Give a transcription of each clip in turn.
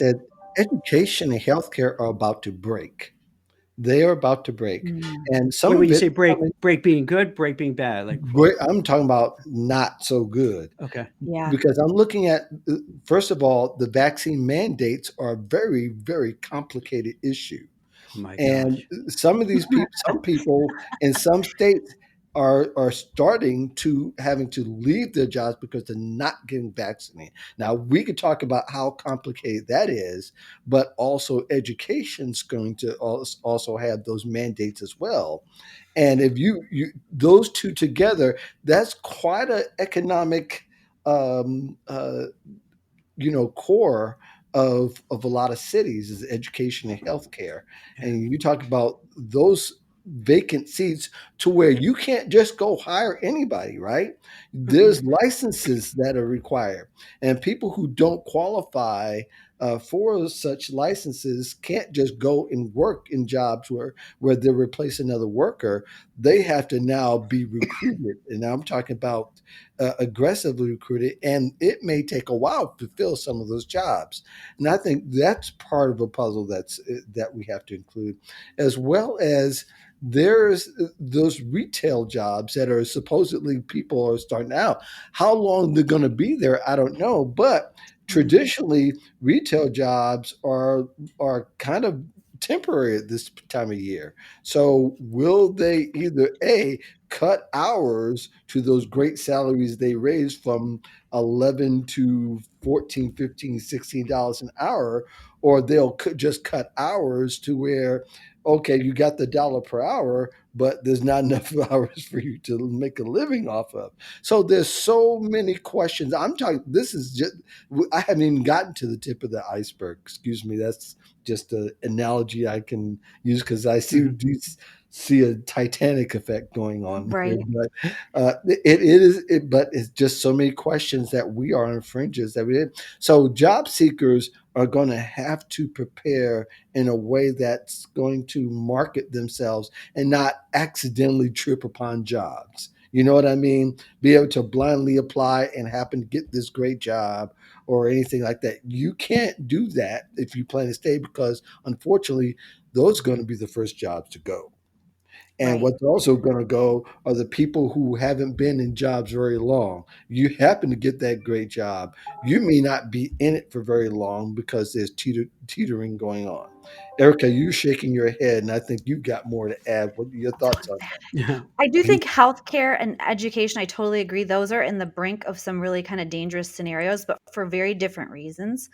that education and healthcare are about to break. They are about to break, Mm. and some Wait, when of you it say break being good, break being bad, like what? I'm talking about not so good, Okay. Yeah. because I'm looking at, first of all, the vaccine mandates are a very, very complicated issue. Oh my And gosh. some people in some states are starting to having to leave their jobs because they're not getting vaccinated. Now we could talk about how complicated that is, but also education's going to also have those mandates as well. And if you those two together, that's quite an economic um, uh, core of a lot of cities is education and healthcare. Yeah. And you talk about those vacant seats to where you can't just go hire anybody, right? Mm-mm. There's licenses that are required, and people who don't qualify for such licenses can't just go and work in jobs where they replace another worker. They have to now be recruited, and I'm talking about aggressively recruited, and it may take a while to fill some of those jobs. And I think that's part of a puzzle that we have to include, as well as there's those retail jobs that are supposedly people are starting out. How long they're going to be there, I don't know. But traditionally, retail jobs are kind of temporary at this time of year. So will they either a cut hours to those great salaries they raised from 11 to 14, 15, $16 an hour, or they'll just cut hours to where, okay, you got the dollar per hour, but there's not enough hours for you to make a living off of. So there's so many questions. I'm talking, this is just, I haven't even gotten to the tip of the iceberg. Excuse me. That's just an analogy I can use because I Mm-hmm. see a Titanic effect going on here. Right. But but it's just so many questions that we are on fringes that we did. So job seekers are going to have to prepare in a way that's going to market themselves and not accidentally trip upon jobs. You know what I mean? Be able to blindly apply and happen to get this great job or anything like that. You can't do that if you plan to stay because unfortunately, those are going to be the first jobs to go. And Right. what's also going to go are the people who haven't been in jobs very long. You happen to get that great job. You may not be in it for very long because there's teetering going on. Erica, you're shaking your head, and I think you've got more to add. What are your thoughts on Yeah. I do that? think healthcare and education, I totally agree. Those are in the brink of some really kind of dangerous scenarios, but for very different reasons.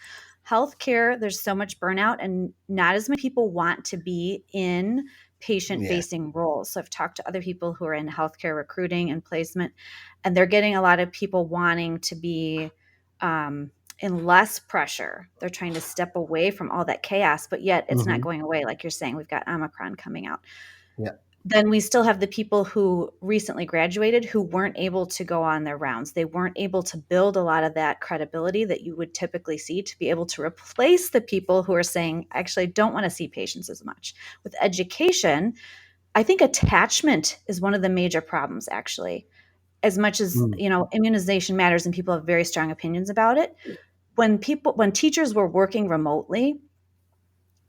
Healthcare, there's so much burnout, and not as many people want to be in patient Yeah. facing roles. So I've talked to other people who are in healthcare recruiting and placement, and they're getting a lot of people wanting to be in less pressure. They're trying to step away from all that chaos, but yet it's not Hmm. going away. Like you're saying, we've got Omicron coming out. Yeah. Then we still have the people who recently graduated who weren't able to go on their rounds. They weren't able to build a lot of that credibility that you would typically see to be able to replace the people who are saying, actually, I don't want to see patients as much. With education, I think attachment is one of the major problems, actually. As much as, Mm. immunization matters and people have very strong opinions about it. When teachers were working remotely,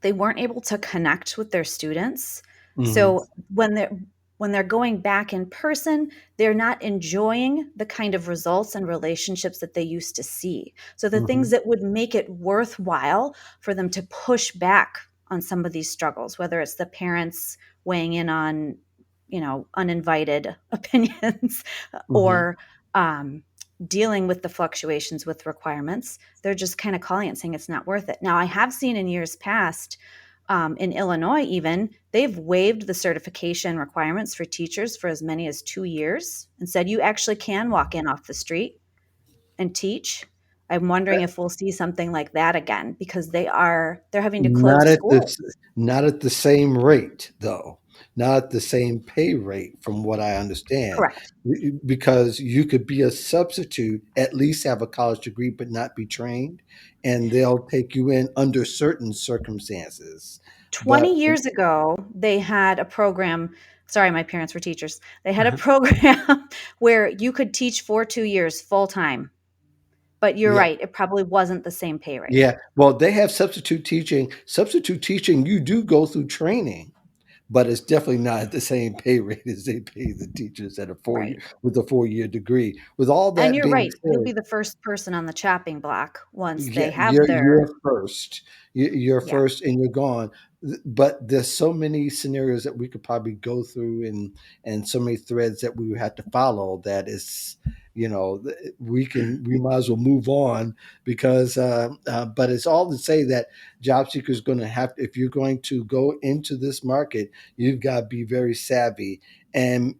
they weren't able to connect with their students. Hmm. So when they're going back in person, they're not enjoying the kind of results and relationships that they used to see. So the Hmm. things that would make it worthwhile for them to push back on some of these struggles, whether it's the parents weighing in on, uninvited opinions Hmm. or dealing with the fluctuations with requirements, they're just kind of calling it saying it's not worth it. Now, I have seen in years past, in Illinois, even, they've waived the certification requirements for teachers for as many as 2 years and said you actually can walk in off the street and teach. I'm wondering if we'll see something like that again because they're having to Not close at schools. this, not at the same rate, though. Not at the same pay rate, from what I understand, Correct. because you could be a substitute, at least have a college degree, but not be trained, and they'll take you in under certain circumstances. But 20 years ago, they had a program. Sorry, my parents were teachers. They had a Uh-huh. program where you could teach for 2 years full time. But you're Yeah. right, it probably wasn't the same pay rate. Yeah. Well, they have substitute teaching. Substitute teaching, you do go through training, but it's definitely not at the same pay rate as they pay the teachers at a 4 year Right. with a 4 year degree. With all And that you're being right, you'll be said, the first person on the chopping block once yeah, they have you're their first. You're yeah. first and you're gone. But there's so many scenarios that we could probably go through, and so many threads that we would have to follow that is, we might as well move on because but it's all to say that job seekers going to have, if you're going to go into this market, you've got to be very savvy and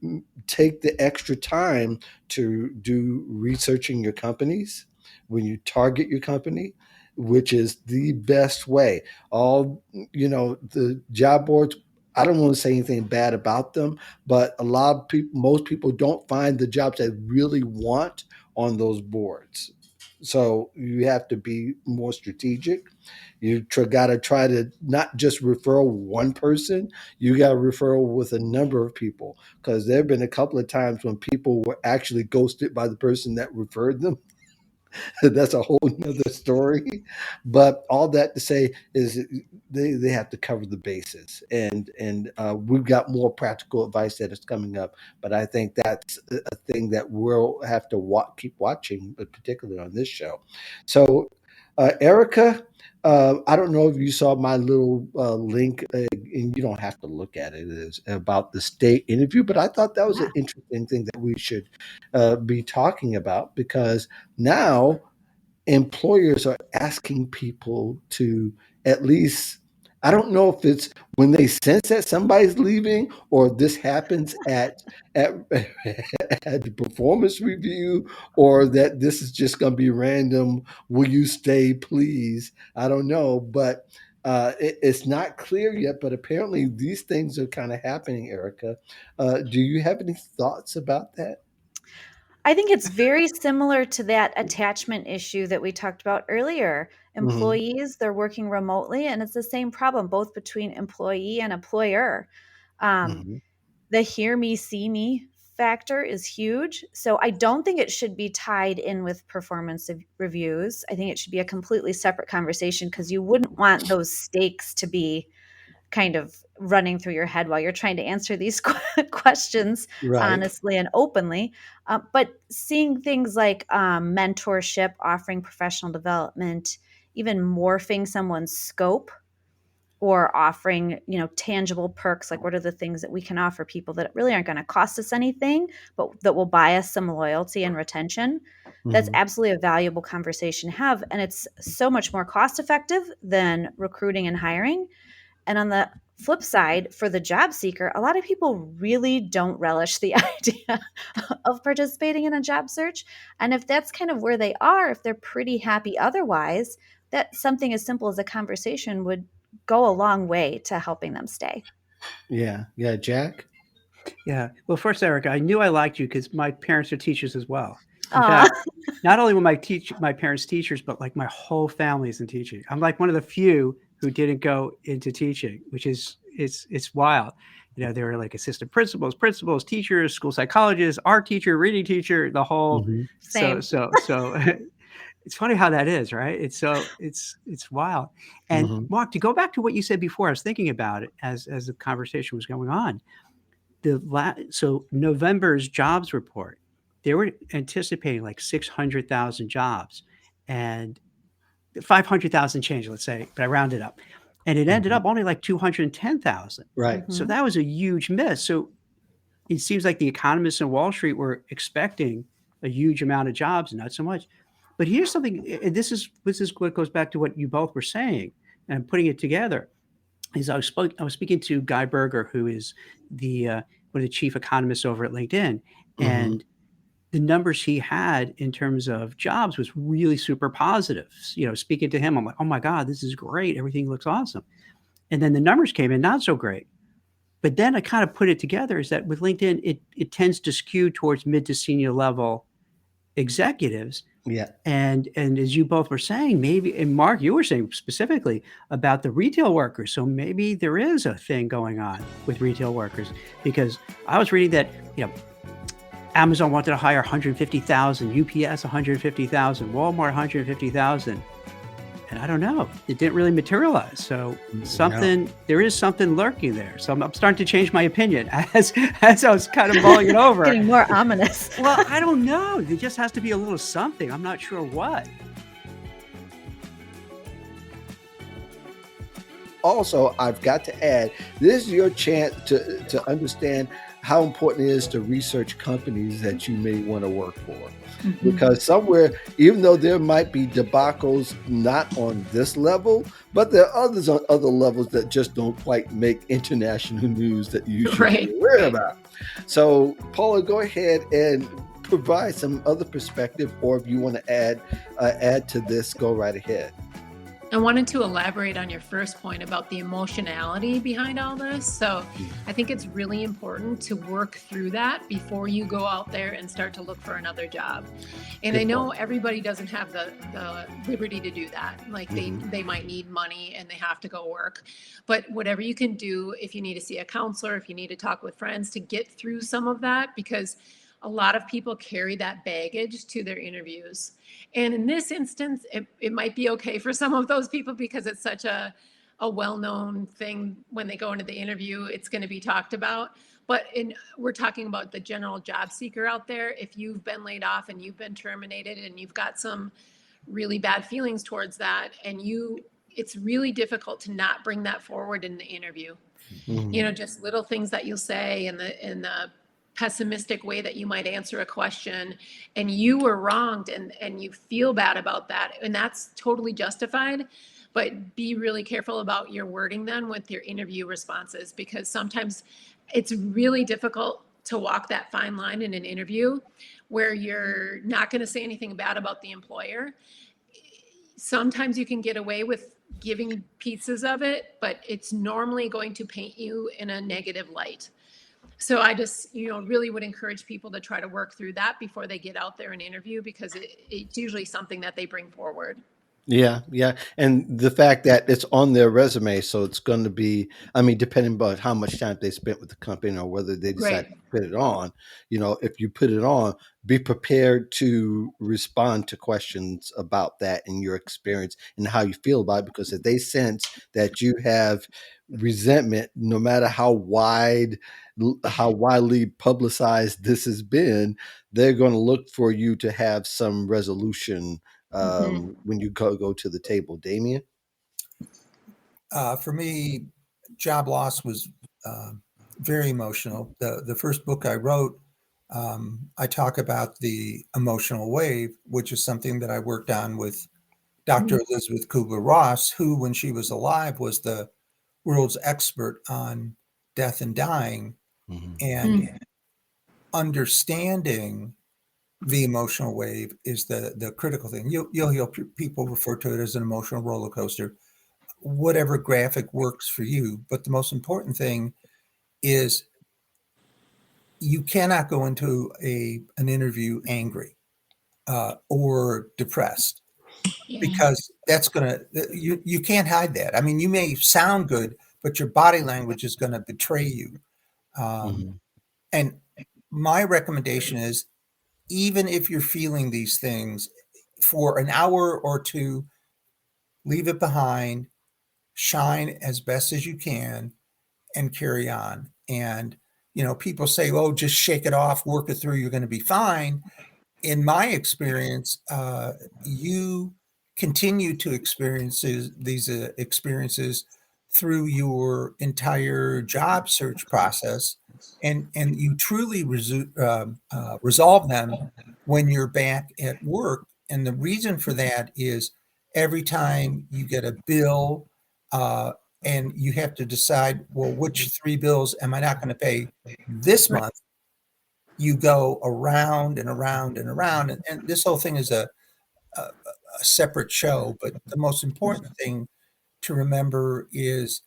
take the extra time to do researching your companies when you target your company, which is the best way. All, the job boards, I don't want to say anything bad about them, but a lot of people, most people don't find the jobs they really want on those boards. So you have to be more strategic. You got to try to not just refer one person, you got to refer with a number of people, because there have been a couple of times when people were actually ghosted by the person that referred them. That's a whole nother story. But all that to say is they have to cover the bases, and we've got more practical advice that is coming up. But I think that's a thing that we'll have to keep watching, but particularly on this show. So, Erica, I don't know if you saw my little link, and you don't have to look at it. It's about the state interview, but I thought that was Yeah. an interesting thing that we should be talking about, because now employers are asking people to at least, I don't know if it's when they sense that somebody's leaving, or this happens at at the performance review, or that this is just going to be random. Will you stay, please? I don't know, but it's not clear yet. But apparently, these things are kind of happening. Erica, do you have any thoughts about that? I think it's very similar to that attachment issue that we talked about earlier. Hmm. Employees, they're working remotely, and it's the same problem both between employee and employer. Um, Hmm. the hear me, see me factor is huge. So I don't think it should be tied in with performance reviews. I think it should be a completely separate conversation, because you wouldn't want those stakes to be kind of running through your head while you're trying to answer these questions Right. honestly and openly. But seeing things like mentorship, offering professional development, even morphing someone's scope, or offering, tangible perks, like what are the things that we can offer people that really aren't going to cost us anything, but that will buy us some loyalty and retention. That's Hmm. absolutely a valuable conversation to have. And it's so much more cost effective than recruiting and hiring. And on the flip side, for the job seeker, a lot of people really don't relish the idea of participating in a job search. And if that's kind of where they are, if they're pretty happy otherwise, that something as simple as a conversation would go a long way to helping them stay. Yeah. Yeah. Jack? Yeah. Well, first, Eric, I knew I liked you because my parents are teachers as well. In Aw. fact, not only were my parents teachers, but like my whole family is in teaching. I'm like one of the few who didn't go into teaching, which is it's wild. They were like assistant principals, teachers, school psychologists, art teacher, reading teacher, the whole. Hmm. So Same. so so it's funny how that is, right? It's wild. And Hmm. Mark, to go back to what you said before, I was thinking about it as the conversation was going on. So November's jobs report, they were anticipating like 600,000 jobs and 500,000 change, let's say, but I rounded up. And it ended Hmm. up only like 210,000. Right. So Mhm. that was a huge miss. So it seems like the economists in Wall Street were expecting a huge amount of jobs, not so much. But here's something, and this is what goes back to what you both were saying, and putting it together. Is I was speaking to Guy Berger, who is the one of the chief economists over at LinkedIn, Hmm. and the numbers he had in terms of jobs was really super positive. Speaking to him, I'm like, oh my God, this is great. Everything looks awesome. And then the numbers came in not so great. But then I kind of put it together is that with LinkedIn, it tends to skew towards mid to senior level executives. Yeah. And as you both were saying, maybe, and Mark, you were saying specifically about the retail workers. So maybe there is a thing going on with retail workers, because I was reading that, Amazon wanted to hire 150,000, UPS 150,000, Walmart 150,000. And I don't know, it didn't really materialize. So No. there is something lurking there. So I'm starting to change my opinion as I was kind of mulling it over. Getting more ominous. Well, I don't know. There just has to be a little something. I'm not sure what. Also, I've got to add, this is your chance to understand how important it is to research companies that you may want to work for. Because somewhere, even though there might be debacles not on this level, but there are others on other levels that just don't quite make international news that you should Right. be aware about. So, Paula, go ahead and provide some other perspective, or if you want to add to this, go right ahead. I wanted to elaborate on your first point about the emotionality behind all this. So I think it's really important to work through that before you go out there and start to look for another job. And Good I know point. everybody doesn't have the liberty to do that. Like they might need money and they have to go work. But whatever you can do, if you need to see a counselor, if you need to talk with friends to get through some of that, because a lot of people carry that baggage to their interviews. And in this instance, it might be okay for some of those people because it's such a well-known thing. When they go into the interview, it's going to be talked about. But we're talking about the general job seeker out there. If you've been laid off and you've been terminated and you've got some really bad feelings towards that, and it's really difficult to not bring that forward in the interview. Just little things that you'll say in the pessimistic way that you might answer a question, and you were wronged, and you feel bad about that, and that's totally justified. But be really careful about your wording then with your interview responses, because sometimes it's really difficult to walk that fine line in an interview where you're not going to say anything bad about the employer. Sometimes you can get away with giving pieces of it, but it's normally going to paint you in a negative light. So I just, really would encourage people to try to work through that before they get out there and interview, because it's usually something that they bring forward. Yeah, yeah. And the fact that it's on their resume, so it's going to be, I mean, depending on how much time they spent with the company or whether they decide Right. to put it on, if you put it on, be prepared to respond to questions about that and your experience and how you feel about it. Because if they sense that you have resentment, no matter how widely publicized this has been, they're going to look for you to have some resolution when you go to the table. Damian? For me, job loss was very emotional. The first book I wrote, I talk about the emotional wave, which is something that I worked on with Dr. Elizabeth Kubler-Ross, who, when she was alive, was the world's expert on death and dying, and understanding the emotional wave is the critical thing. You'll hear people refer to it as an emotional roller coaster, whatever graphic works for you. But the most important thing is you cannot go into an interview angry or depressed, because that's you can't hide that. I mean, you may sound good, but your body language is going to betray you. And my recommendation is, even if you're feeling these things, for an hour or two, leave it behind, shine as best as you can, and carry on. And, people say, oh, just shake it off, work it through, you're going to be fine. In my experience, you continue to experience these experiences through your entire job search process, and you truly resolve them when you're back at work. And the reason for that is, every time you get a bill, and you have to decide, well, which 3 bills am I not going to pay this month? You go around and around and around, and this whole thing is a separate show. But the most important thing to remember is,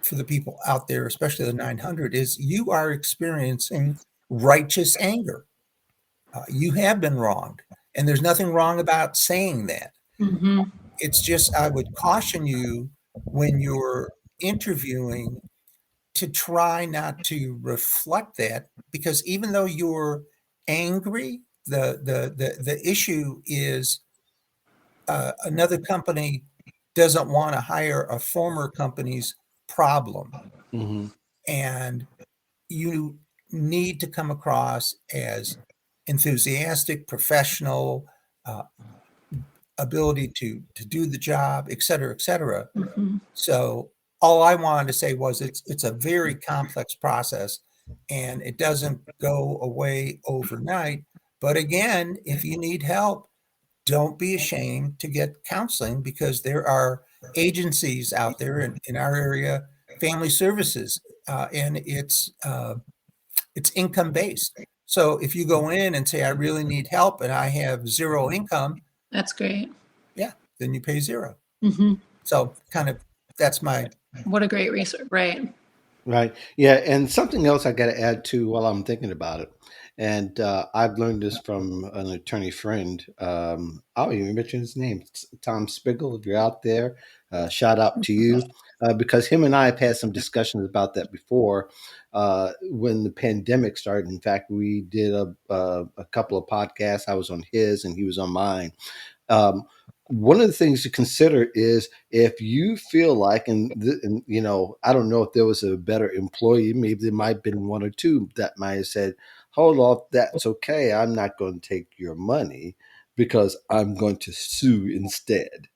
for the people out there, especially the 900, is you are experiencing righteous anger. You have been wronged, and there's nothing wrong about saying that. It's just, I would caution you, when you're interviewing, to try not to reflect that, because even though you're angry, the issue is another company doesn't want to hire a former company's problem. Mm-hmm. And you need to come across as enthusiastic, professional, uh, ability to do the job, et cetera, et cetera. Mhm. So all I wanted to say was it's a very complex process, and it doesn't go away overnight. But again, if you need help, don't be ashamed to get counseling, because there are agencies out there in our area, family services, and it's income based. So if you go in and say, I really need help and I have zero income, That's great. yeah, then you pay zero. Hmm. So kind of that's my What a great resource. Right. Right. Yeah. And something else I got to add to while I'm thinking about it. And I've learned this from an attorney friend. I'll even mention his name, Tom Spiegel. If you're out there, shout out to you, because him and I have had some discussions about that before when the pandemic started. In fact, we did a couple of podcasts. I was on his and he was on mine. Um, One of the things to consider is if you feel like, and you know, I don't know if there was a better employee, maybe there might have been one or two that might have said, hold off, that's okay. I'm not going to take your money because I'm going to sue instead.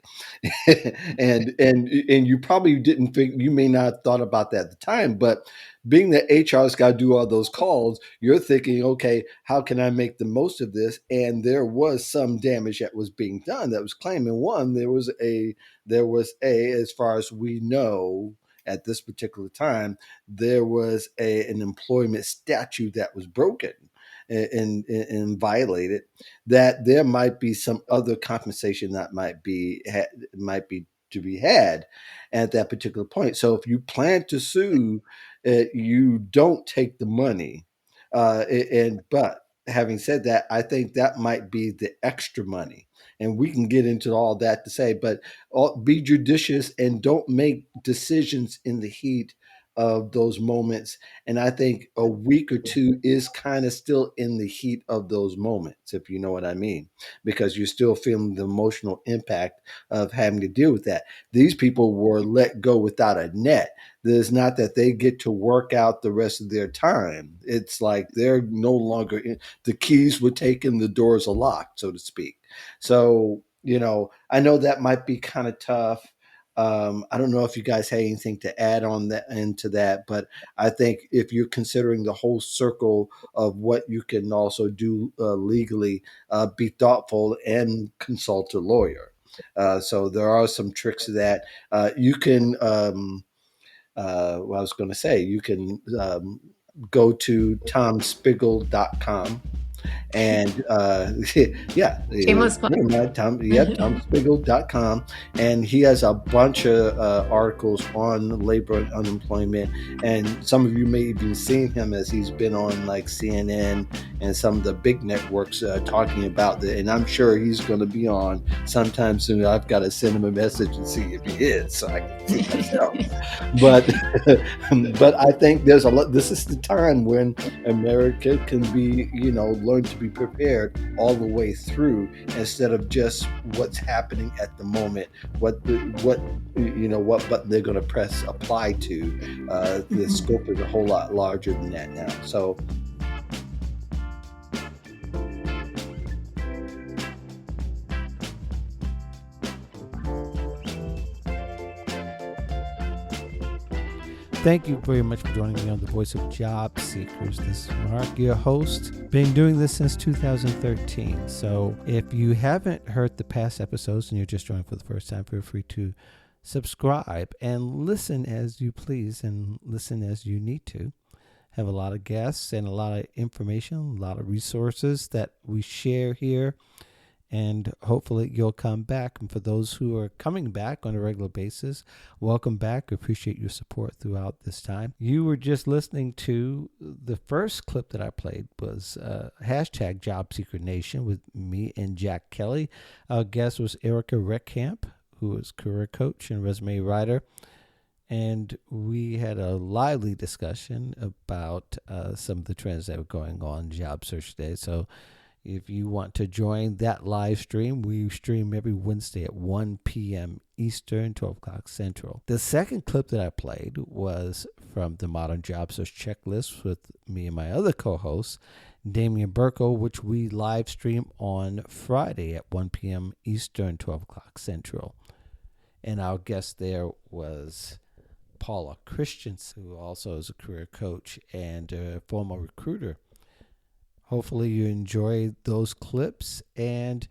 And you probably didn't think, you may not have thought about that at the time, but being that HR's got to do all those calls, you're thinking, okay, how can I make the most of this? And there was some damage that was being done that was claiming. One, there was a, as far as we know at this particular time, there was an employment statute that was broken and violated, that there might be some other compensation that might be to be had at that particular point. So if you plan to sue, you don't take the money. But having said that, I think that might be the extra money, and we can get into all that to say. But be judicious and don't make decisions in the heat of those moments. And I think a week or two is kind of still in the heat of those moments, if you know what I mean, because you're still feeling the emotional impact of having to deal with that. These people were let go without a net. It's not that they get to work out the rest of their time. It's like they're no longer the keys were taken, the doors are locked, so to speak. So, you know, I know that might be kind of tough. I don't know if you guys had anything to add on that into that, but I think if you're considering the whole circle of what you can also do legally, be thoughtful and consult a lawyer. So there are some tricks to that. You can. What I was going to say, you can go to tomspiegel.com and yeah, Shameless plug. never mind, tomspiegel.com, and he has a bunch of articles on labor and unemployment, and some of you may even seen him as he's been on like CNN and some of the big networks talking about that, and I'm sure he's going to be on sometime soon. I've got to send him a message and see if he is, so I can see myself. But but I think there's a lot. This is the time when America can be, you know, learn to be prepared all the way through, instead of just what's happening at the moment, what button they're going to press apply to. The scope is a whole lot larger than that now. So thank you very much for joining me on The Voice of Job Seekers. This is Mark, your host. Been doing this since 2013. So if you haven't heard the past episodes and you're just joining for the first time, feel free to subscribe and listen as you please and listen as you need to. Have a lot of guests and a lot of information, a lot of resources that we share here. And hopefully you'll come back. And for those who are coming back on a regular basis, welcome back. Appreciate your support throughout this time. You were just listening to the first clip that I played was hashtag Job Seeker Nation with me and Jack Kelly. Our guest was Erica Reckamp, who is career coach and resume writer. and we had a lively discussion about some of the trends that were going on in Job Search Day. So if you want to join that live stream, we stream every Wednesday at 1 p.m. Eastern, 12 o'clock Central. The second clip that I played was from the Modern Job Search Checklist with me and my other co-host, Damian Birkel, which we live stream on Friday at 1 p.m. Eastern, 12 o'clock Central. And our guest there was Paula Christensen, who also is a career coach and a former recruiter. Hopefully you enjoy those clips. And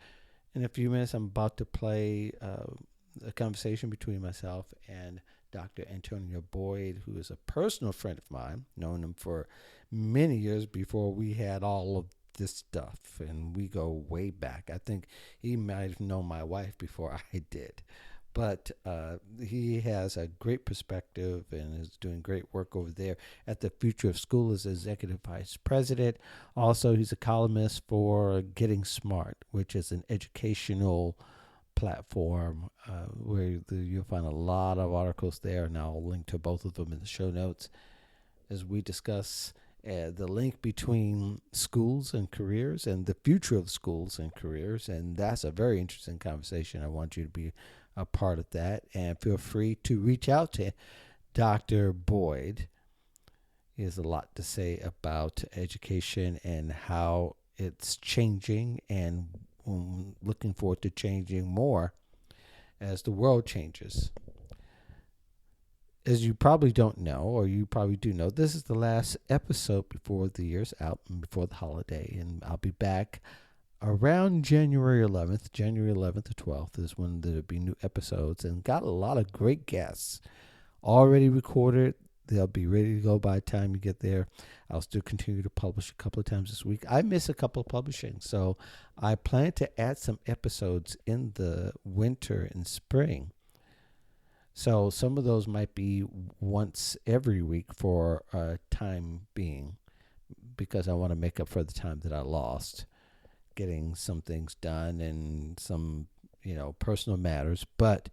in a few minutes, I'm about to play a conversation between myself and Dr. Antonio Boyd, who is a personal friend of mine, known him for many years before we had all of this stuff. And we go way back. I think he might have known my wife before I did. But he has a great perspective and is doing great work over there at the Future of School as Executive Vice President. Also, he's a columnist for Getting Smart, which is an educational platform where you'll find a lot of articles there, and I'll link to both of them in the show notes as we discuss the link between schools and careers and the future of schools and careers. And that's a very interesting conversation. I want you to be a part of that, and feel free to reach out to Dr. Boyd. He has a lot to say about education and how it's changing, and looking forward to changing more as the world changes. As you probably don't know, or you probably do know, this is the last episode before the year's out and before the holiday, and I'll be back around January 11th to 12th is when there'll be new episodes, and got a lot of great guests already recorded. They'll be ready to go by the time you get there. I'll still continue to publish a couple of times this week. I miss a couple of publishing, so I plan to add some episodes in the winter and spring. So some of those might be once every week for a time being, because I want to make up for the time that I lost getting some things done and some, personal matters. But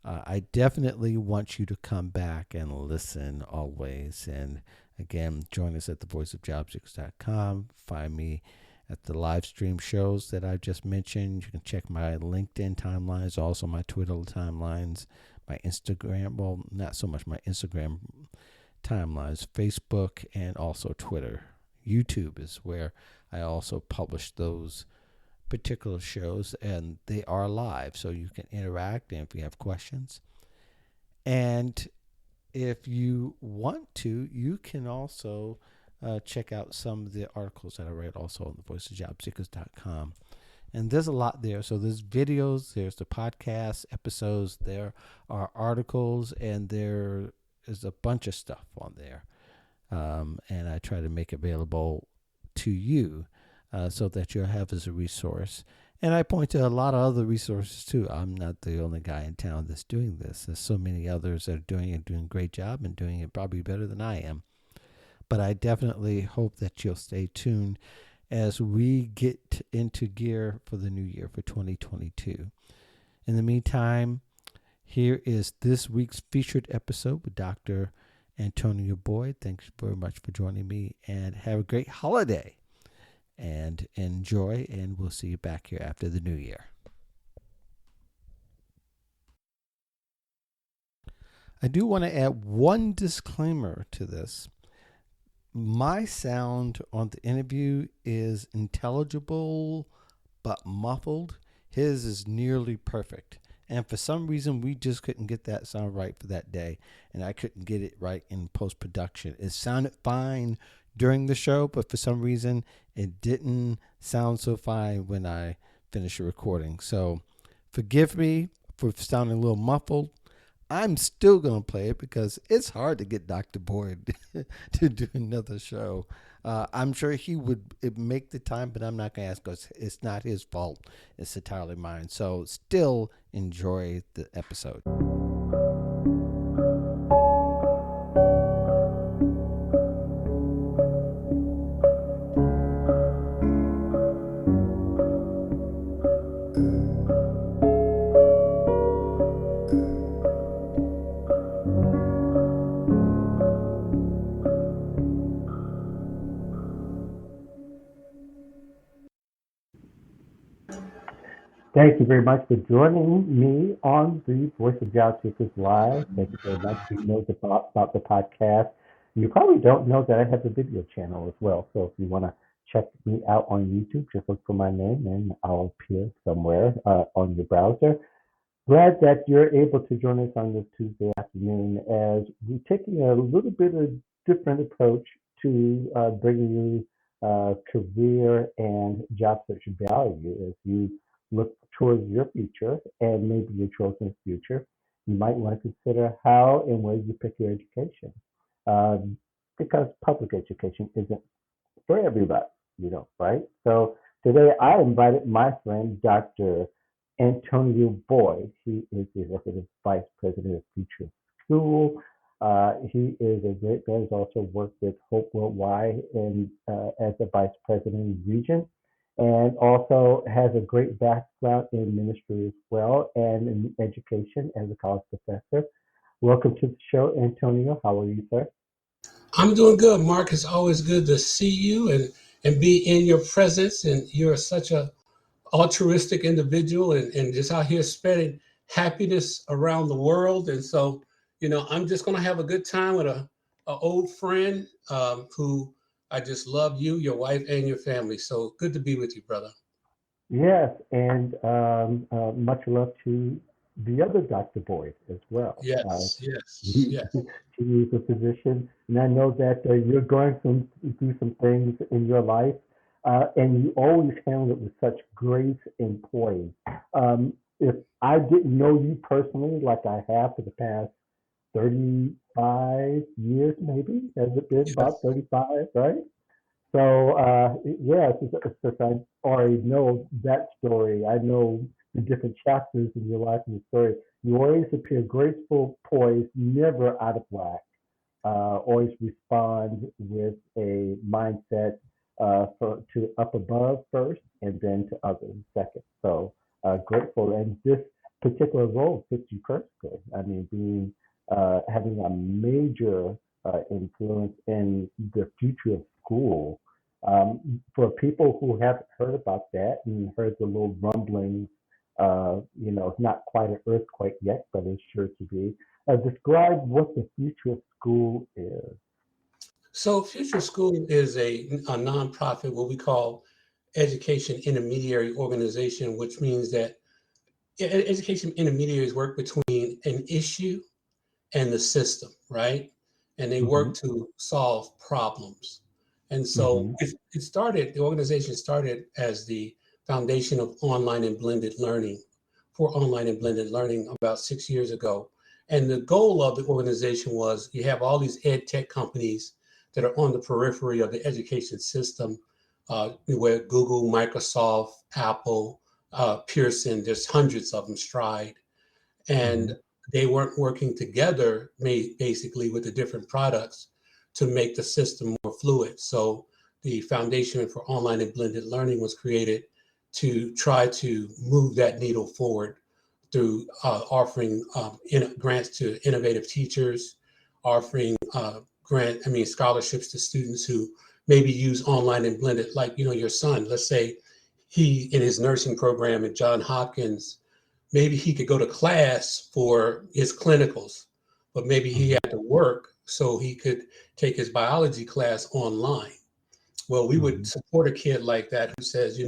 I definitely want you to come back and listen always. And again, join us at thevoiceofjobseekers.com. Find me at the live stream shows that I just mentioned. You can check my LinkedIn timelines, also my Twitter timelines, my Instagram, well, not so much my Instagram timelines, Facebook, and also Twitter. YouTube is where I also publish those particular shows, and they are live, so you can interact and if you have questions. And if you want to, you can also check out some of the articles that I read also on thevoiceofjobseekers.com. And there's a lot there. So there's videos, there's the podcast episodes, there are articles, and there is a bunch of stuff on there. And I try to make available to you so that you'll have as a resource. And I point to a lot of other resources too. I'm not the only guy in town that's doing this. There's so many others that are doing a great job and doing it probably better than I am. But I definitely hope that you'll stay tuned as we get into gear for the new year for 2022. In the meantime, here is this week's featured episode with Dr. Antonio Boyd. Thanks very much for joining me, and have a great holiday and enjoy, and we'll see you back here after the new year. I do want to add one disclaimer to this. My sound on the interview is intelligible but muffled. His is nearly perfect. And for some reason, we just couldn't get that sound right for that day. And I couldn't get it right in post-production. It sounded fine during the show, but for some reason, it didn't sound so fine when I finished the recording. So forgive me for sounding a little muffled. I'm still going to play it because it's hard to get Dr. Boyd to do another show. I'm sure he would make the time, but I'm not going to ask because it's not his fault. It's entirely mine. So still enjoy the episode. Thank you very much for joining me on the Voice of Job Seekers Live. Thank you very much. You know about the podcast. You probably don't know that I have a video channel as well. So if you want to check me out on YouTube, just look for my name and I'll appear somewhere on your browser. Glad that you're able to join us on this Tuesday afternoon as we're taking a little bit of different approach to bringing you career and job search value as you look towards your future and maybe your children's future. You might want to consider how and where you pick your education because public education isn't for everybody, right? So today I invited my friend, Dr. Antonio Boyd. He is the Executive Vice President of Future School. He is a great guy. He's also worked with Hope Worldwide and as a Vice President in the region, and also has a great background in ministry as well and in education as a college professor. Welcome to the show, Antonio. How are you, sir? I'm doing good, Mark. It's always good to see you and be in your presence. And you're such a altruistic individual and just out here spreading happiness around the world. And so, I'm just going to have a good time with a old friend who I just love you, your wife, and your family. So good to be with you, brother. Yes, and much love to the other Dr. Boyd as well. Yes. He is a physician, and I know that you're going through some things in your life, and you always handle it with such grace and poise. If I didn't know you personally, like I have for the past 35 years, maybe, has it been about 35, right? So, yes, since I already know that story, I know the different chapters in your life and your story. You always appear graceful, poised, never out of whack. Always respond with a mindset to up above first and then to others second. So grateful. And this particular role fits you perfectly. I mean, being having a major influence in the future of school. For people who haven't heard about that and heard the little rumblings, not quite an earthquake yet, but it's sure to be. Describe what the future of school is. So Future School is a nonprofit, what we call education intermediary organization, which means that education intermediaries work between an issue and the system, right? And they work to solve problems. And so the organization started as the foundation of online and blended learning about 6 years ago. And the goal of the organization was you have all these ed tech companies that are on the periphery of the education system, where Google, Microsoft, Apple, Pearson, there's hundreds of them, Stride. And they weren't working together, basically, with the different products to make the system more fluid. So the Foundation for Online and Blended Learning was created to try to move that needle forward through offering grants to innovative teachers, offering scholarships to students who maybe use online and blended, like, your son. Let's say he, in his nursing program at Johns Hopkins, maybe he could go to class for his clinicals, but maybe he had to work so he could take his biology class online. Well, we would support a kid like that who says,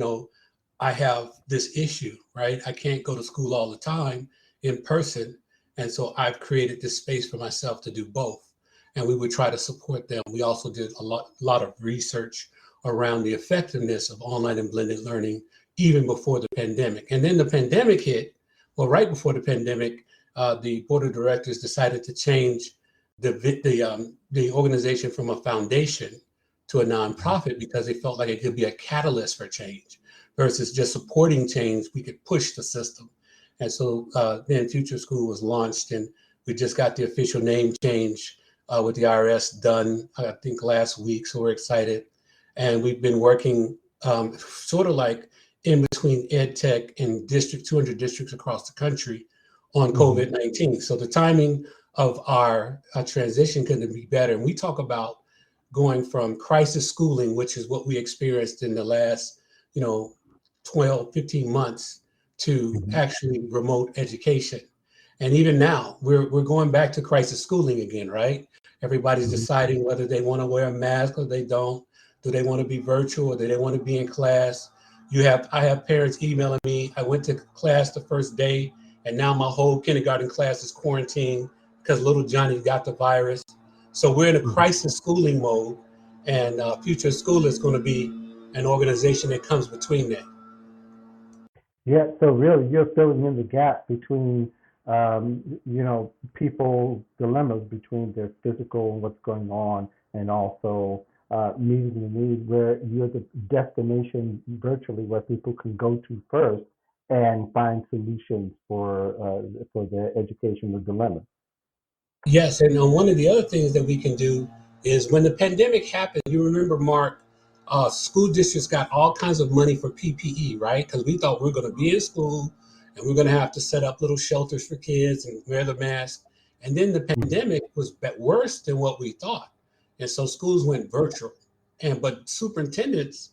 I have this issue, right? I can't go to school all the time in person. And so I've created this space for myself to do both. And we would try to support them. We also did a lot of research around the effectiveness of online and blended learning, even before the pandemic. And then the pandemic hit. Well, right before the pandemic, the board of directors decided to change the organization from a foundation to a nonprofit because they felt like it could be a catalyst for change versus just supporting change. We could push the system. And so then Future School was launched, and we just got the official name change with the IRS done, I think, last week. So we're excited. And we've been working sort of like in between ed tech and 200 districts across the country on COVID-19. So the timing of our transition couldn't be better. And we talk about going from crisis schooling, which is what we experienced in the last, 12, 15 months, to Mhm. actually remote education. And even now, we're going back to crisis schooling again, right? Everybody's Mhm. deciding whether they want to wear a mask or they don't. Do they want to be virtual or do they want to be in class? I have parents emailing me. I went to class the first day, and now my whole kindergarten class is quarantined because little Johnny got the virus. So we're in a Mhm. crisis schooling mode, and Future School is going to be an organization that comes between that. Yeah, so really you're filling in the gap between, people's dilemmas between their physical and what's going on, and also meeting the need where you're the destination virtually where people can go to first and find solutions for their educational dilemmas. Yes, and one of the other things that we can do is when the pandemic happened, you remember, Mark, school districts got all kinds of money for PPE, right? Because we thought we were going to be in school and we're going to have to set up little shelters for kids and wear the mask. And then the Mhm. pandemic was worse than what we thought. And so schools went virtual. But superintendents,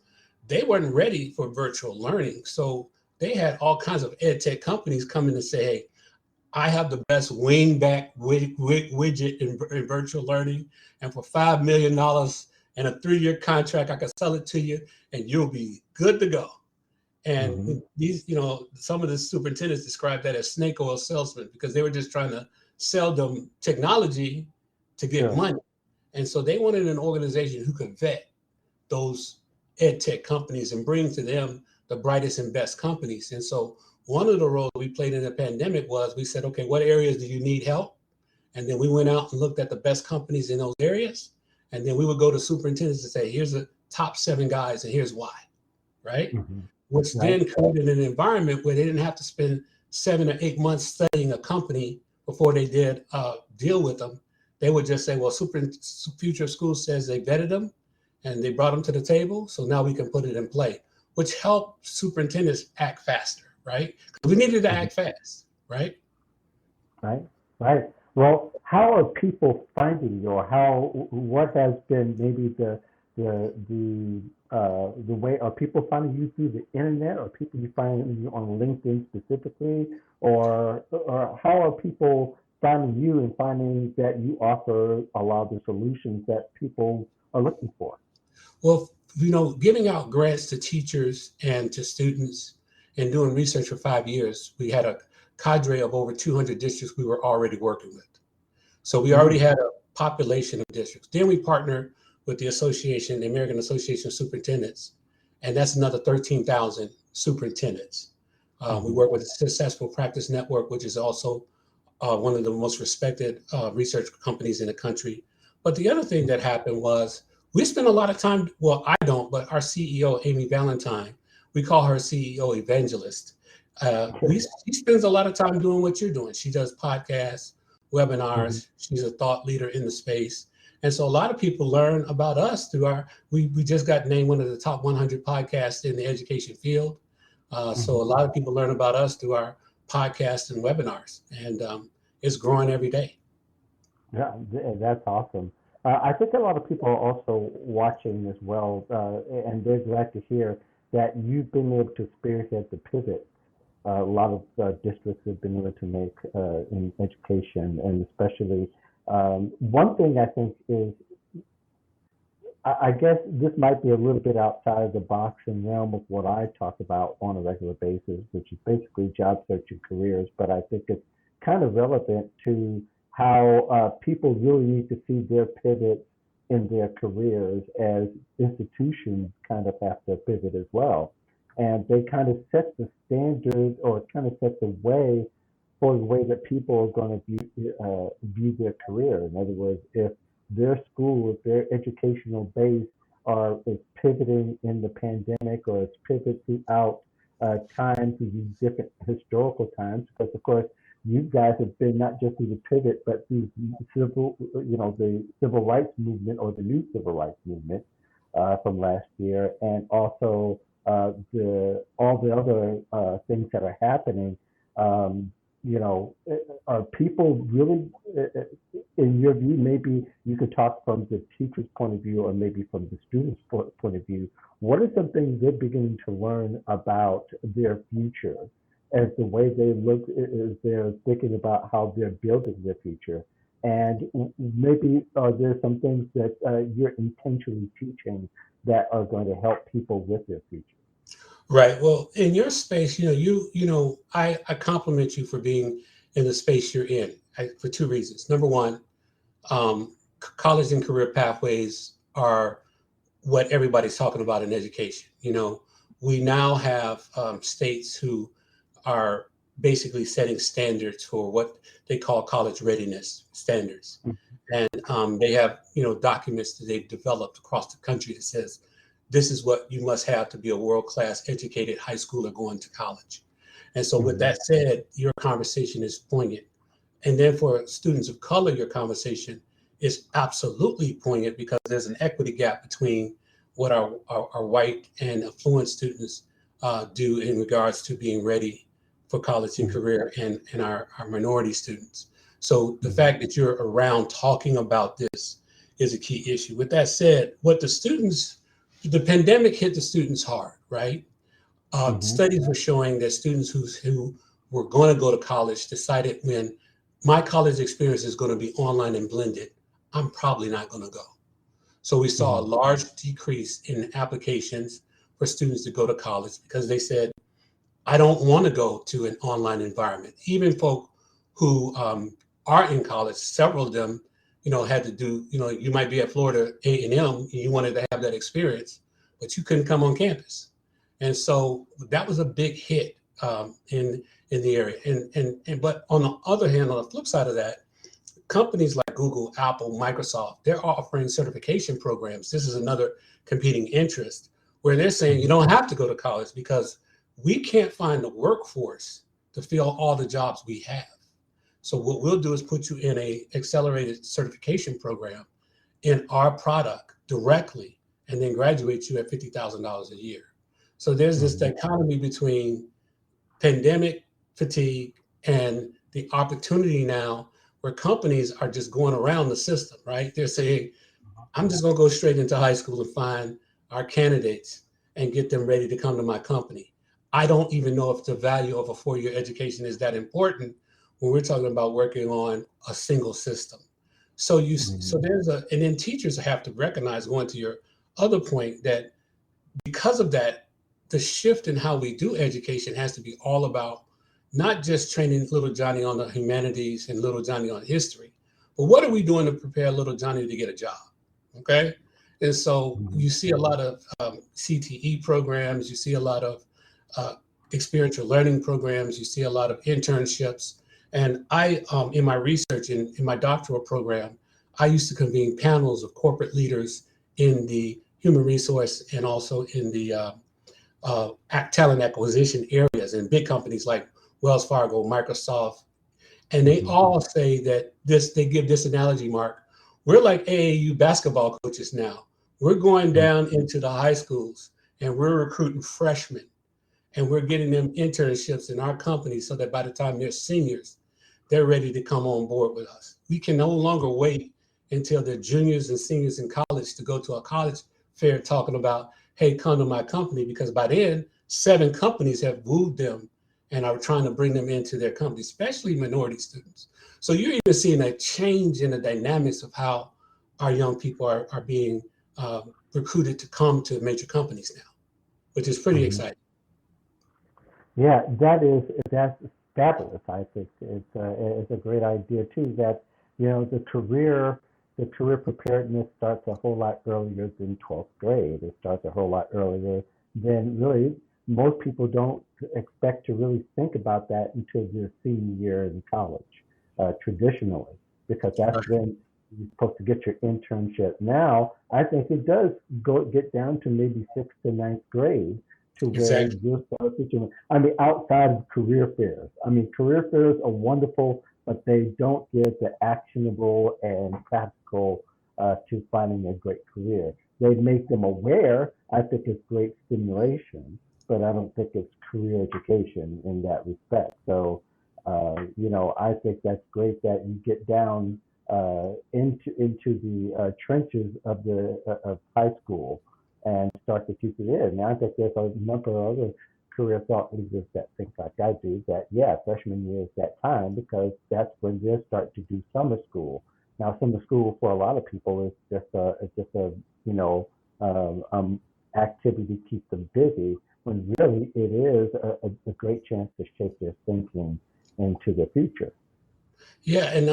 they weren't ready for virtual learning. So they had all kinds of ed tech companies come in and say, hey, I have the best wingback widget in virtual learning. And for $5 million and a 3-year contract, I can sell it to you and you'll be good to go. Mhm. And these, some of the superintendents described that as snake oil salesmen because they were just trying to sell them technology to get Sure. money. And so they wanted an organization who could vet those ed tech companies and bring to them the brightest and best companies. And so one of the roles we played in the pandemic was we said, okay, what areas do you need help? And then we went out and looked at the best companies in those areas. And then we would go to superintendents and say, here's the top 7 guys and here's why, right? Mhm. Which Right. then created an environment where they didn't have to spend 7 or 8 months studying a company before they did deal with them. They would just say, well, Future School says they vetted them and they brought them to the table. So now we can put it in play, which helped superintendents act faster, right? Because we needed to Mhm. act fast, right? Right, right. Well, how are people finding you, or what has been maybe the way, are people finding you through the internet, or people you finding you on LinkedIn specifically, or how are people finding you and finding that you offer a lot of the solutions that people are looking for? Well, giving out grants to teachers and to students and doing research for 5 years, we had a cadre of over 200 districts we were already working with. So we already Mm. had a population of districts. Then we partnered with the association, the American Association of Superintendents, and that's another 13,000 superintendents. We Mhm. work with the Successful Practice Network, which is also one of the most respected research companies in the country. But the other thing that happened was we spent a lot of time, well, I don't, but our CEO, Amy Valentine, we call her CEO evangelist. She spends a lot of time doing what you're doing. She does podcasts, Mhm. webinars. She's a thought leader in the space. And so a lot of people learn about us through we just got named one of the top 100 podcasts in the education field. So a Mhm. lot of people learn about us through our podcasts and webinars, and it's growing every day. Yeah, that's awesome. I think a lot of people are also watching as well, and they're glad to hear that you've been able to spearhead the pivot a lot of districts have been able to make in education, and especially one thing I think is, I guess this might be a little bit outside of the box and realm of what I talk about on a regular basis, which is basically job search and careers. But I think it's kind of relevant to how people really need to see their pivot in their careers, as institutions kind of have to pivot as well. And they kind of set the standard, or kind of set the way for the way that people are going to view their career. In other words, if their school, if their educational base is pivoting in the pandemic, or it's pivoted throughout times, these different historical times, because of course you guys have been not just through the pivot, but through the civil rights movement, or the new civil rights movement from last year, and also the all the other things that are happening. Um, are people really, in your view, maybe you could talk from the teacher's point of view, or maybe from the student's point of view, what are some things they're beginning to learn about their future as the way they look is they're thinking about how they're building their future. And maybe there's some things that you're intentionally teaching that are going to help people with their future. Right. Well, in your space, I compliment you for being in the space you're in for two reasons. Number one, college and career pathways are what everybody's talking about in education. We now have states who are basically setting standards for what they call college readiness standards. And they have, documents that they've developed across the country that says, this is what you must have to be a world-class educated high schooler going to college. And so with that said, your conversation is poignant. And then for students of color, your conversation is absolutely poignant because there's an equity gap between what our white and affluent students do in regards to being ready for college and career and our minority students. So the fact that you're around talking about this is a key issue. With that said, the pandemic hit the students hard, right? Studies were showing that students who were going to go to college decided when my college experience is going to be online and blended, I'm probably not going to go. So we saw a large decrease in applications for students to go to college because they said, I don't want to go to an online environment. Even folk who are in college, several of them, had to do, you might be at Florida A&M and you wanted to have that experience, but you couldn't come on campus. And so that was a big hit in the area. But on the other hand, on the flip side of that, companies like Google, Apple, Microsoft, they're offering certification programs. This is another competing interest where they're saying you don't have to go to college because we can't find the workforce to fill all the jobs we have. So what we'll do is put you in a accelerated certification program in our product directly and then graduate you at $50,000 a year. So there's this dichotomy between pandemic fatigue and the opportunity now where companies are just going around the system, right? They're saying, I'm just going to go straight into high school and find our candidates and get them ready to come to my company. I don't even know if the value of a 4-year education is that important when we're talking about working on a single system. So and then teachers have to recognize, going to your other point, that because of that, the shift in how we do education has to be all about not just training little Johnny on the humanities and little Johnny on history, but what are we doing to prepare little Johnny to get a job? Okay. And so you see a lot of CTE programs, you see a lot of experiential learning programs, you see a lot of internships. And I, in my research, in my doctoral program, I used to convene panels of corporate leaders in the human resource and also in the talent acquisition areas in big companies like Wells Fargo, Microsoft. And they all say that they give this analogy, Mark. We're like AAU basketball coaches now. We're going down into the high schools and we're recruiting freshmen and we're getting them internships in our company so that by the time they're seniors, they're ready to come on board with us. We can no longer wait until they're juniors and seniors in college to go to a college fair talking about, hey, come to my company, because by then 7 companies have wooed them and are trying to bring them into their company, especially minority students. So you're even seeing a change in the dynamics of how our young people are being recruited to come to major companies now, which is pretty exciting. Yeah, that's fabulous. I think it's a great idea too. That the career preparedness starts a whole lot earlier than 12th grade. It starts a whole lot earlier than really most people don't expect to really think about that until their senior year in college, traditionally, because that's when you're supposed to get your internship. Now, I think it does get down to maybe 6th to 9th grade to where you're start teaching. I mean, outside of career fairs. I mean, career fairs are wonderful, but they don't give the actionable and practical to finding a great career. They make them aware. I think it's great stimulation, but I don't think it's career education in that respect. So, I think that's great that you get down into the trenches of high school and start to teach it in. Now, I think there's a number of other career thought leaders that think like I do, that yeah, freshman year is that time because that's when they start to do summer school. Now, summer school for a lot of people is just a you know activity to keep them busy. When really it is a great chance to shape their thinking into the future. Yeah, and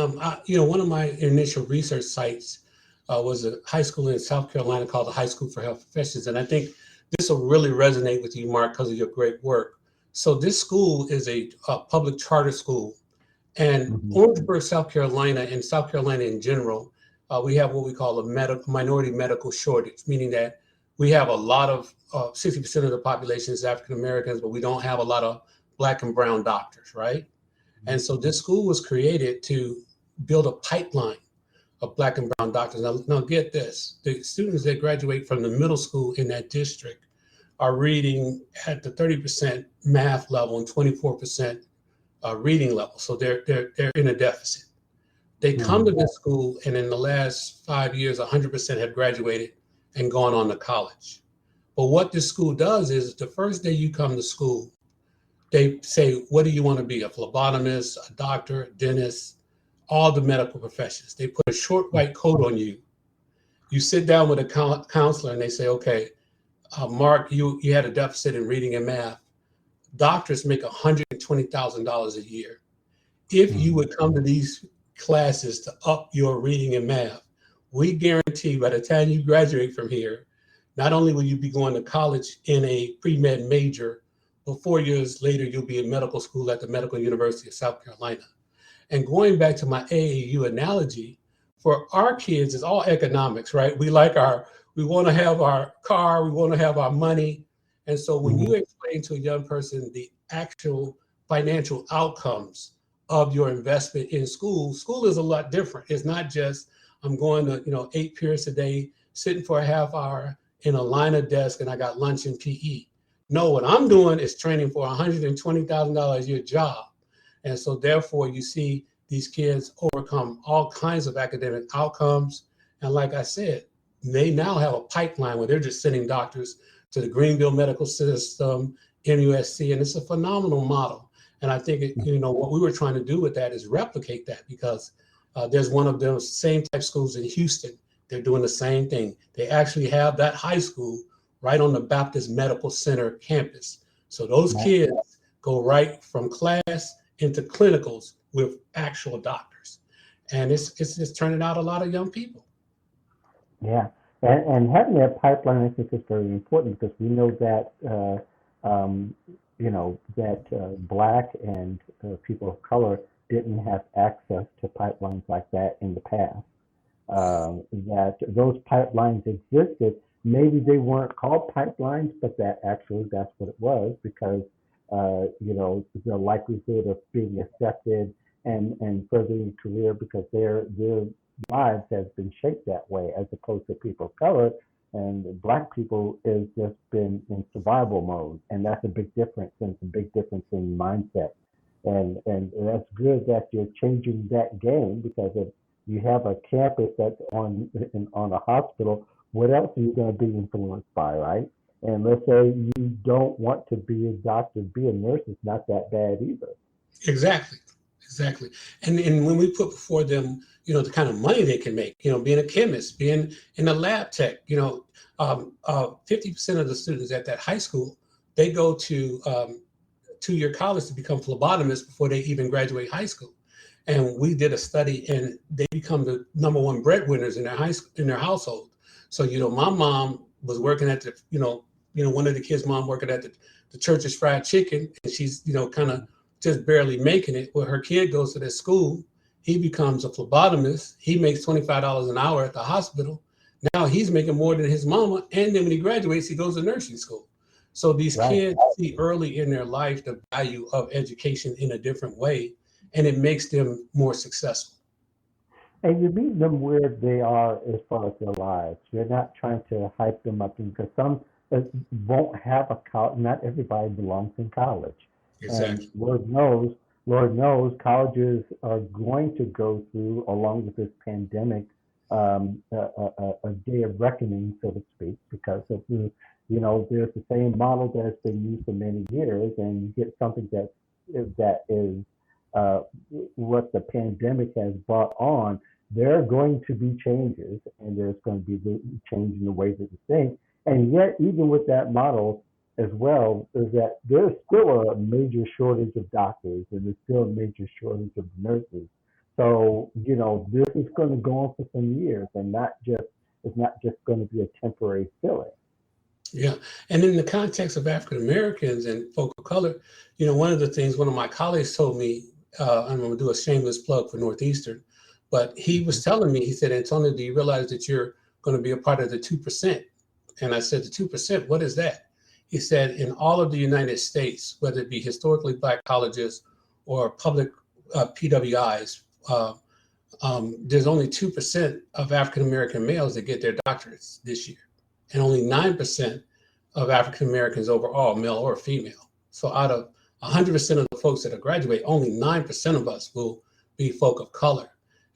one of my initial research sites was a high school in South Carolina called the High School for Health Professions, and I think this will really resonate with you, Mark, because of your great work. So this school is a public charter school, and Mm-hmm. Orangeburg, South Carolina, and South Carolina in general, we have what we call a minority medical shortage, meaning that we have a lot of 60% of the population is African Americans, but we don't have a lot of Black and brown doctors, right? And so this school was created to build a pipeline of Black and brown doctors. Now get this, the students that graduate from the middle school in that district are reading at the 30% math level and 24% reading level. So they're in a deficit. They come to this school, and in the last 5 years, 100% have graduated and gone on to college. But what this school does is the first day you come to school, they say, what do you want to be? A phlebotomist, a doctor, a dentist, all the medical professions. They put a short white coat on you. You sit down with a counselor and they say, okay, Mark, you had a deficit in reading and math. Doctors make $120,000 a year. If you would come to these classes to up your reading and math, we guarantee by the time you graduate from here, not only will you be going to college in a pre-med major, but 4 years later, you'll be in medical school at the Medical University of South Carolina. And going back to my AAU analogy, for our kids, it's all economics, right? We want to have our car, we want to have our money. And so when you explain to a young person the actual financial outcomes of your investment in school, school is a lot different. It's not just, I'm going to, 8 periods a day, sitting for a half hour in a line of desk, and I got lunch and PE. No, what I'm doing is training for $120,000 a year job. And so therefore you see these kids overcome all kinds of academic outcomes. And like I said, they now have a pipeline where they're just sending doctors to the Greenville Medical System, MUSC, and it's a phenomenal model. And I think, what we were trying to do with that is replicate that, because there's one of those same type schools in Houston. They're doing the same thing. They actually have that high school right on the Baptist Medical Center campus. So those kids go right from class into clinicals with actual doctors. And it's just turning out a lot of young people. Yeah, and having that pipeline, I think, is very important because we know that Black and people of color didn't have access to pipelines like that in the past. That those pipelines existed. Maybe they weren't called pipelines, but that's what it was, because the likelihood of being accepted and furthering career because their lives has been shaped that way, as opposed to people of color and Black people is just been in survival mode, and that's a big difference, and it's a big difference in mindset. And that's good that you're changing that game, because if you have a campus that's on a hospital, what else are you going to be influenced by, right? And let's say you don't want to be a doctor, be a nurse, it's not that bad either. Exactly. And when we put before them, the kind of money they can make, being a chemist, being in a lab tech, 50% of the students at that high school, they go to 2-year college to become phlebotomists before they even graduate high school. And we did a study, and they become the number one breadwinners in their household. So, my mom was working at the, one of the kids' mom working at the church's fried chicken, and she's, kind of just barely making it. Well, her kid goes to that school. He becomes a phlebotomist. He makes $25 an hour at the hospital. Now he's making more than his mama. And then when he graduates, he goes to nursing school. So these kids see early in their life the value of education in a different way, and it makes them more successful. And you meet them where they are as far as their lives. You're not trying to hype them up, because some won't have a college. Not everybody belongs in college. Exactly. And Lord knows, colleges are going to go through, along with this pandemic, a day of reckoning, so to speak, because of there's the same model that has been used for many years, and you get something that is uh, what the pandemic has brought on. There are going to be changes, and there's going to be the change in the ways that you think. And yet, even with that model as well, is that there's still a major shortage of doctors, and there's still a major shortage of nurses. So, this is going to go on for some years, and it's not just going to be a temporary filling. Yeah. And in the context of African Americans and folk of color, one of the things one of my colleagues told me, I'm going to do a shameless plug for Northeastern, but he was telling me, he said, Antonio, do you realize that you're going to be a part of the 2%? And I said, the 2%, what is that? He said, in all of the United States, whether it be historically Black colleges or public PWIs, there's only 2% of African American males that get their doctorates this year, and only 9% of African Americans overall, male or female. So out of 100% of the folks that graduate, only 9% of us will be folk of color.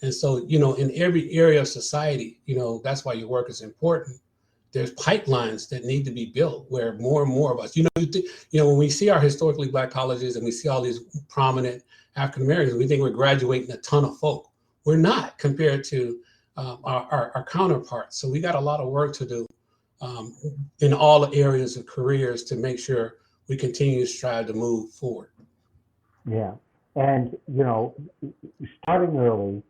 And so, in every area of society, that's why your work is important. There's pipelines that need to be built where more and more of us, when we see our historically Black colleges and we see all these prominent African Americans, we think we're graduating a ton of folk. We're not, compared to our counterparts. So we got a lot of work to do in all areas of careers to make sure we continue to strive to move forward. Yeah. And, starting early,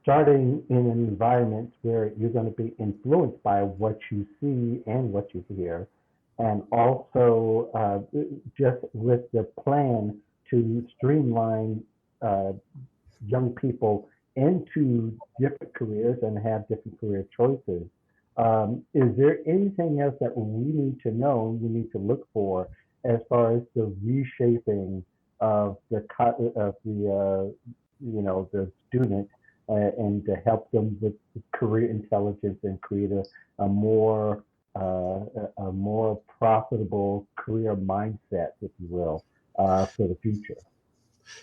starting in an environment where you're going to be influenced by what you see and what you hear, and also just with the plan to streamline young people into different careers and have different career choices. Is there anything else that we need to know, we need to look for as far as the reshaping of the student and to help them with career intelligence and create a more profitable career mindset, if you will, for the future?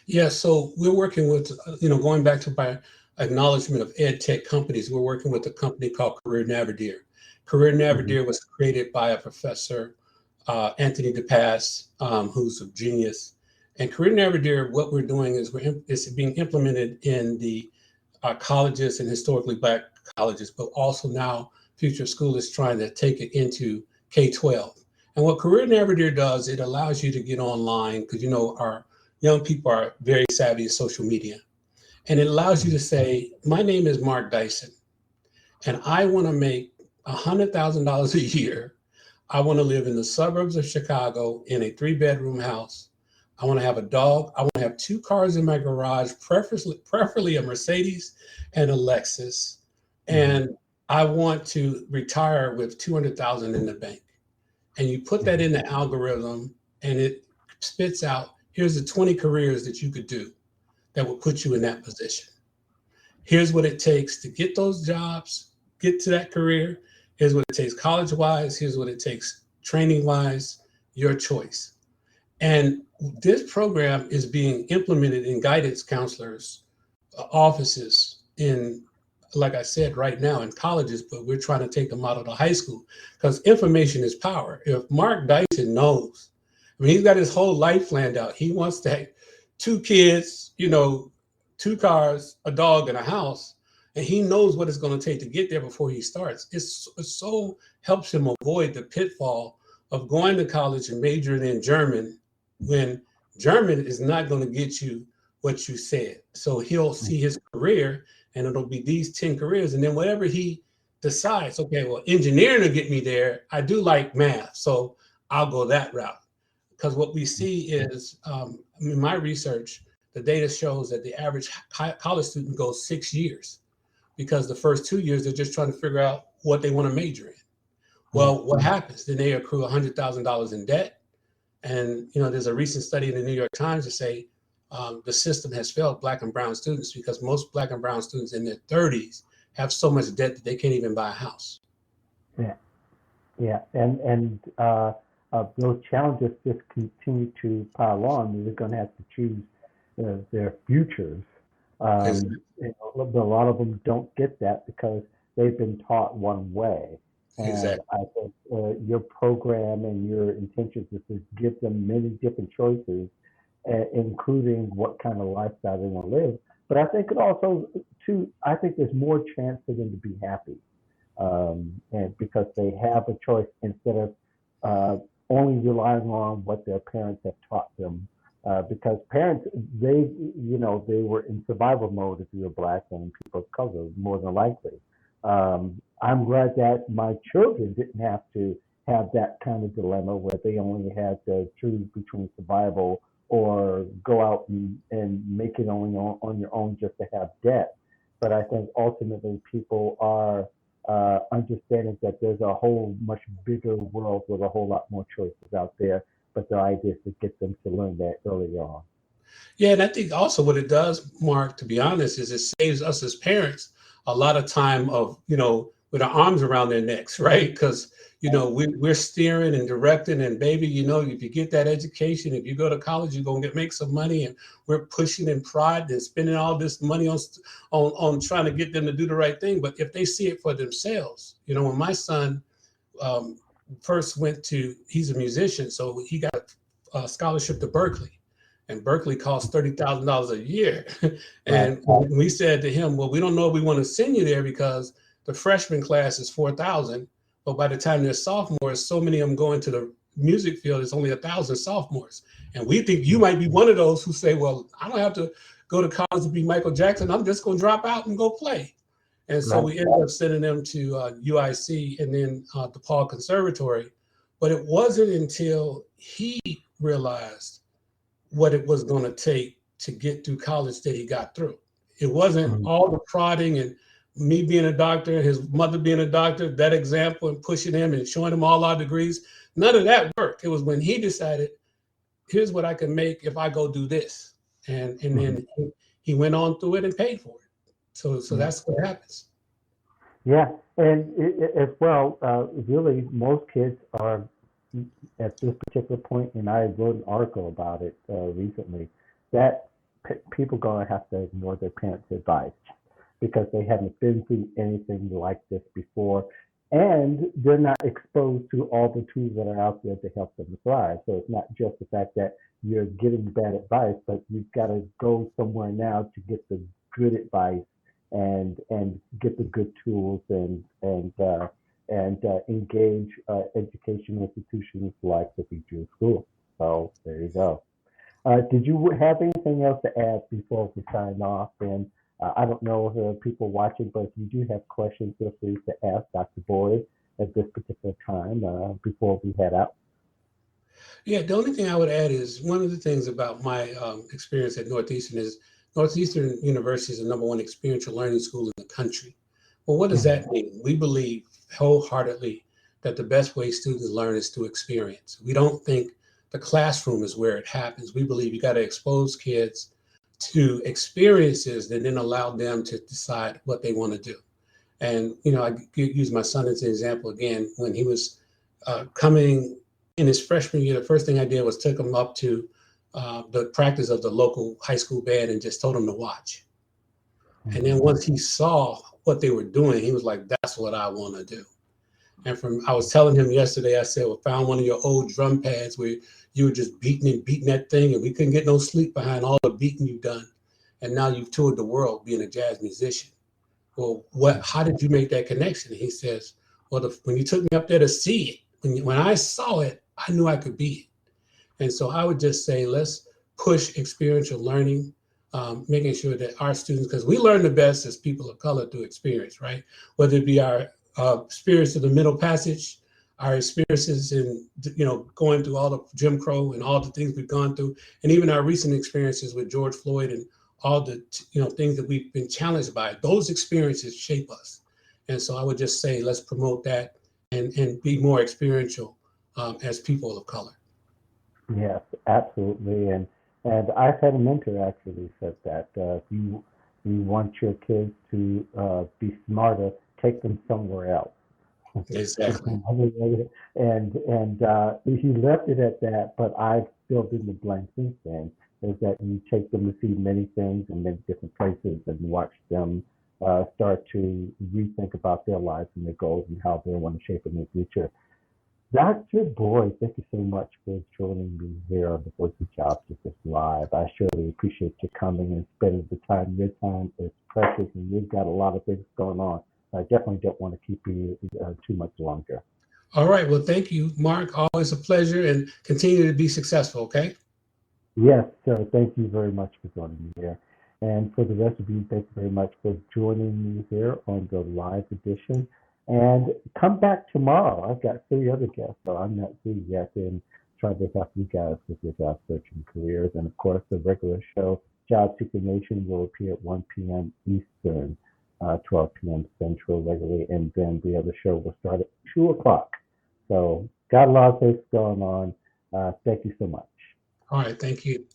Yeah, so we're working with, going back to my acknowledgement of ed tech companies, we're working with a company called Career Navigator. Career Navigator was created by a professor, Anthony DePass, who's a genius. And Career Navigator, what we're doing is it's being implemented in the colleges and historically Black colleges, but also now Future School is trying to take it into K-12. And what Career Navigator does, it allows you to get online because, our young people are very savvy in social media. And it allows you to say, my name is Mark Dyson, and I want to make $100,000 a year. I want to live in the suburbs of Chicago in a 3-bedroom house. I want to have a dog. I want to have 2 cars in my garage, preferably a Mercedes and a Lexus. And I want to retire with $200,000 in the bank. And you put that in the algorithm and it spits out, here's the 20 careers that you could do that will put you in that position. Here's what it takes to get those jobs, get to that career. Here's what it takes college-wise. Here's what it takes training-wise, your choice. And this program is being implemented in guidance counselors' offices in, like I said, right now in colleges, but we're trying to take the model to high school because information is power. If Mark Dyson knows, he's got his whole life planned out. He wants to have 2 kids, 2 cars, a dog, and a house. And he knows what it's going to take to get there before he starts. It so helps him avoid the pitfall of going to college and majoring in German when German is not going to get you what you said. So he'll see his career and it'll be these 10 careers. And then whatever he decides, okay, well, engineering will get me there. I do like math, so I'll go that route. Because what we see is, in my research, the data shows that the average college student goes 6 years because the first 2 years, they're just trying to figure out what they want to major in. Well, what happens? Then they accrue $100,000 in debt. And, there's a recent study in the New York Times to say the system has failed Black and brown students because most Black and brown students in their 30s have so much debt that they can't even buy a house. Yeah. And those challenges just continue to pile on. They're going to have to choose their futures Exactly. A lot of them don't get that because they've been taught one way. And Exactly. I think your program and your intentions is to give them many different choices, including what kind of lifestyle they want to live. But I think it also, too, I think there's more chance for them to be happy, and because they have a choice instead of only relying on what their parents have taught them. Because parents, they were in survival mode if you were black and people of color, more than likely. I'm glad that my children didn't have to have that kind of dilemma where they only had to choose between survival or go out and make it only on your own just to have debt. But I think ultimately people are understanding that there's a whole much bigger world with a whole lot more choices out there. But the idea is to get them to learn that early on. Yeah, and I think also what it does, Mark, to be honest, is it saves us as parents a lot of time of, with our arms around their necks, right? Because, we're steering and directing, and baby, if you get that education, if you go to college, you're gonna make some money, and we're pushing and pride and spending all this money on trying to get them to do the right thing. But if they see it for themselves, when my son um, first he's a musician, so he got a scholarship to Berkeley, and Berkeley costs $30,000 a year. Right. And we said to him, well, we don't know if we want to send you there because the freshman class is 4,000, but by the time they're sophomores, so many of them go into the music field, it's only 1,000 sophomores. And we think you might be one of those who say, well, I don't have to go to college to be Michael Jackson. I'm just going to drop out and go play. And so Right. we ended up sending them to UIC and then DePaul Conservatory. But it wasn't until he realized what it was going to take to get through college that he got through. It wasn't all the prodding and me being a doctor, his mother being a doctor, that example and pushing him and showing him all our degrees. None of that worked. It was when he decided, here's what I can make if I go do this. And then he went on through it and paid for it. So that's what happens. Yeah, and as well, really, most kids are at this particular point, and I wrote an article about it recently, that people going to have to ignore their parents' advice because they haven't been through anything like this before, and they're not exposed to all the tools that are out there to help them thrive. So it's not just the fact that you're getting bad advice, but you've got to go somewhere now to get the good advice and get the good tools and engage educational institutions like the Future School. So there you go. Did you have anything else to add before we sign off? And I don't know if there are people watching, but if you do have questions, feel free to ask Dr. Boyd at this particular time before we head out. Yeah, the only thing I would add is one of the things about my experience at Northeastern is Northeastern University is the #1 experiential learning school in the country. Well, what does that mean? We believe wholeheartedly that the best way students learn is through experience. We don't think the classroom is where it happens. We believe you got to expose kids to experiences that then allow them to decide what they want to do. And, I use my son as an example again. When he was coming in his freshman year, the first thing I did was took him up to the practice of the local high school band and just told him to watch. And then once he saw what they were doing, he was like, that's what I want to do. And I was telling him yesterday, I said, well, found one of your old drum pads where you were just beating that thing and we couldn't get no sleep behind all the beating you've done. And now you've toured the world being a jazz musician. Well, how did you make that connection? And he says, well, when you took me up there to see it, when I saw it, I knew I could be it. And so I would just say, let's push experiential learning, making sure that our students, because we learn the best as people of color through experience, right? Whether it be our experience of the Middle Passage, our experiences in, going through all the Jim Crow and all the things we've gone through, and even our recent experiences with George Floyd and all the, things that we've been challenged by. Those experiences shape us. And so I would just say, let's promote that and be more experiential as people of color. Yes, absolutely. And I've had a mentor actually said that if you want your kids to be smarter, take them somewhere else. Exactly. And he left it at that, but I've filled in the blank since then. is that you take them to see many things in many different places and watch them start to rethink about their lives and their goals and how they want to shape in the future. Dr. Boyd, thank you so much for joining me here on the Voice of Job Seekers Live. I surely appreciate you coming and spending the time. Your time is precious, and you've got a lot of things going on. I definitely don't want to keep you too much longer. All right. Well, thank you, Mark. Always a pleasure, and continue to be successful. Okay. Yes, sir. Thank you very much for joining me here. And for the rest of you, thank you very much for joining me here on the live edition. And come back tomorrow. I've got 3 other guests, so I'm not through yet, and try to help you guys with your job searching careers. And of course, the regular show, Job Seeker Nation, will appear at 1 p.m. Eastern, 12 p.m. Central regularly, and then the other show will start at 2 o'clock. So, got a lot of things going on. Thank you so much. All right. Thank you.